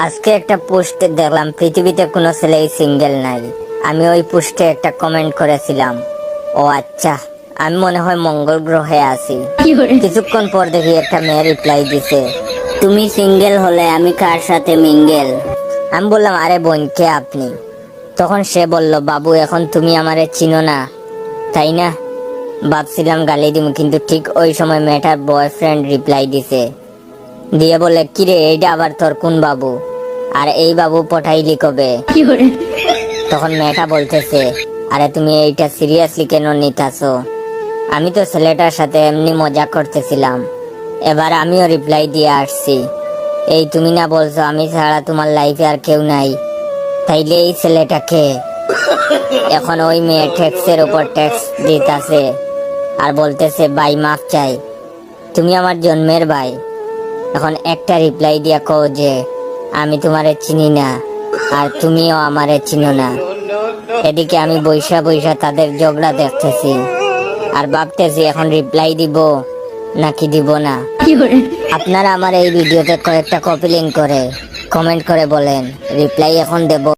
আজকে একটা পোস্ট দেখলাম পৃথিবীতে কোনো ছেলেই সিঙ্গেল নাই। আমি ওই পোস্টে একটা কমেন্ট করেছিলাম, ও আচ্ছা, আমি মনে হয় মঙ্গল গ্রহে আছি। কিছুক্ষণ পর দেখি একটা মেয়ে রিপ্লাই দিছে, তুমি সিঙ্গেল হলে আমি কার সাথে মিঙ্গেল। আমি বললাম, আরে বোন, কে আপনি? তখন সে বলল, বাবু এখন তুমি আমারে চিনো না তাই না? ভাবছিলাম গালি দিব, কিন্তু ঠিক ওই সময় মেয়েটার বয়ফ্রেন্ড রিপ্লাই দিছে, দিয়ে বলে, কিরে এইটা আবার তোর কোন বাবু, আর এই বাবু পটাইলি কবে? তখন মেয়েটা বলতেছে, আরে তুমি এইটা সিরিয়াসলি কেন নিতাছো? আমি তো ছেলেটার সাথে এমনি মজা করতেছিলাম। এবার আমিও রিপ্লাই দিয়ে আসছি, এই তুমি না বলছো আমি ছাড়া তোমার লাইফে আর কেউ নাই, তাইলে এই ছেলেটাকে? এখন ওই মেয়ে টেক্সের উপর টেক্স দিতাছে আর বলতেছে, ভাই মাফ চাই, তুমি আমার জন্মের ভাই। এখন একটা রিপ্লাই দিয়া কও যে আমি তোমারে চিনি না আর তুমিও আমারে চিনো না। এদিকে আমি বৈশা বৈশা তাদের ঝগড়া দেখতেছি আর ভাবতেছি এখন রিপ্লাই দিব নাকি দিব না। আপনারা আমার এই ভিডিওতে কয়েকটা কপি লিঙ্ক করে কমেন্ট করে বলেন রিপ্লাই এখন দেব